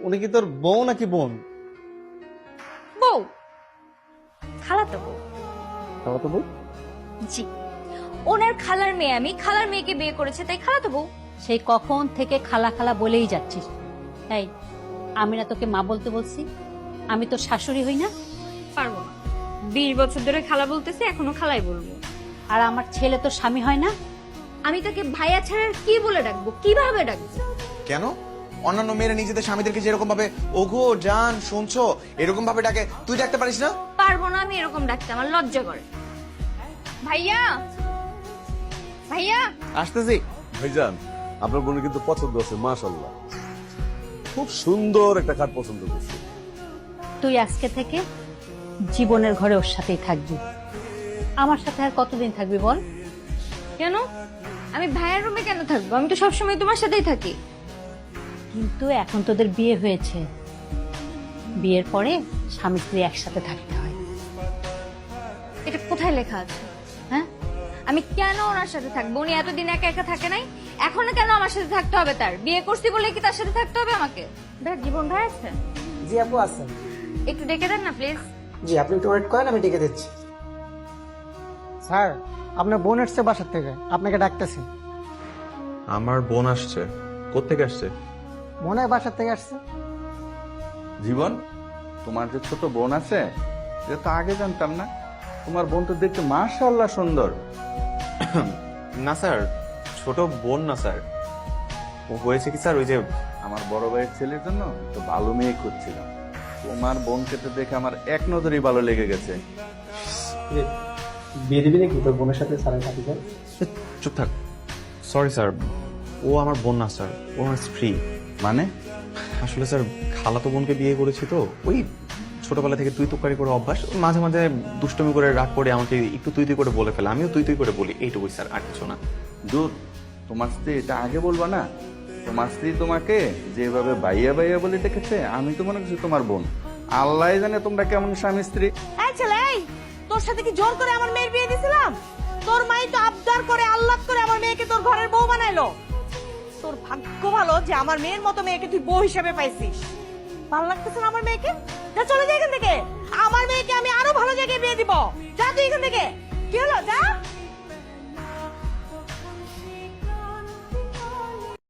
উনি কি তোর বউ নাকি বোন? বউ, খালাতো বউ। খালাতো বউ? জি, ওনার খালার মেয়ে, আমি খালার মেয়েকে বিয়ে করেছে, তাই খালাতো বউ। সেই কখন থেকে খালা খালা বলেই যাচ্ছিস। তাই আমি না তোকে মা বলতে বলছি? আমি তোর শাশুড়ি হই না? পারবো না, 20 বছর ধরে খালা বলতেছে, এখনো খালাই বলবো। আর আমার ছেলে তোর স্বামী হয় না? আমি তাকে ভাইয়া ছাড়া আর কি বলে ডাকবো, কিভাবে ডাকবো? কেন? অন্যান্য মেয়েরা নিজেদের স্বামীদেরকে যেরকম ভাবে ওগো জান শুনছো এরকম ভাবে ডাকে, তুই ডাকতে পারিস না? পারবো না আমি এরকম ডাকতে, আমার লজ্জা করে। ভাইয়া, ভাইয়া। আসতেছি। ভাইজান, আপনার বোনের কিন্তু পছন্দ আছে, মাশাআল্লাহ। খুব সুন্দর একটা খাট পছন্দ করছে। তুই আজকে থেকে জীবনের ঘরে ওর সাথেই থাকবি। আমার সাথে আর কতদিন থাকবি বল? কেন? আমি ভাইয়ার রুমে কেন থাকবো? আমি তো সবসময় তোমার সাথেই থাকি। কিন্তু এখন তোদের বিয়ে হয়েছে, বিয়ের পরে স্বামী স্ত্রী একসাথে থাকতে হয়। এটা কোথায় লেখা আছে? হ্যাঁ, আমি কেন ওনার সাথে থাকবো? উনি এতদিন একা একা থাকে নাই, এখনো কেন আমার সাথে থাকতে হবে? তার বিয়ে করছি বলে কি তার সাথে থাকতে হবে আমাকে? ভাই, জীবন ভাই আছে? জি আপু আছেন। একটু ডেকে দেন না প্লিজ। জি আপনি একটু ওয়েট করেন, আমি ডেকে দিচ্ছি। স্যার, আপনার বোন এসছে বাসার থেকে, আপনাকে ডাকতেছে। আমার বোন আসছে? কোত্থেকে আসছে? মনে হয় বাসার থেকে আসছে। জীবন, তোমার যে ছোট বোন আছে এটা তো আগে জানতাম না। তোমার বোন তো দেখতে মাশাআল্লাহ সুন্দর। না স্যার, ছোট বোন না স্যার। ও হয়েছে কি স্যার, ওই যে আমার বড় ভাইয়ের ছেলের জন্য তো ভালো মেয়ে খুঁজছিলাম। তোমার বোনকে তো দেখে আমার এক নজরেই ভালো লেগে গেছে। বিয়ে দিবি নাকি তোর বোনের সাথে স্যারের সাথে? চুপ থাক। সরি স্যার, ও আমার বোন না স্যার, ও আমার স্ত্রী। মানে? আসলে স্যার, খালাতো বোনকে বিয়ে করেছি তো, ওই ছোটবেলা থেকে তুই তুকারি করে অভ্যাস। মাঝে মাঝে দুষ্টমি করে রাগ করে আমাকে একটু তুই তুই করে বলে ফেলে, আমিও তুই তুই করে বলি, এইটুকুই স্যার, আর কিছু না। দূর, তোমার স্ত্রী এটা আগে বলবা না? তোমার স্ত্রী তোমাকে যেভাবে বাইয়া বাইয়া বলে ডেকেছে, আমি তো মনে করছি তোমার বোন। আল্লাহ জানে তোমরা কেমন স্বামী স্ত্রী। এই ছেলে, এই তোর সাথে কি জোর করে আমার মেয়ের বিয়ে দিছিলাম? তোর মাই তো আবদার করে আল্লাহ করে আমার মেয়েকে তোর ঘরের বউ বানাইলো। তোর ভাগ্য ভালো যে আমার মেয়ের মতো মেয়েকে তুই বউ হিসেবে পাইছিস। ভালো লাগতেছে না আমার মেয়েকে? যা চলে যা এখান থেকে। আমার মেয়েকে আমি আরো ভালো জায়গায় বিয়ে দিব। যা তুই এখান থেকে। কি হলো? যা।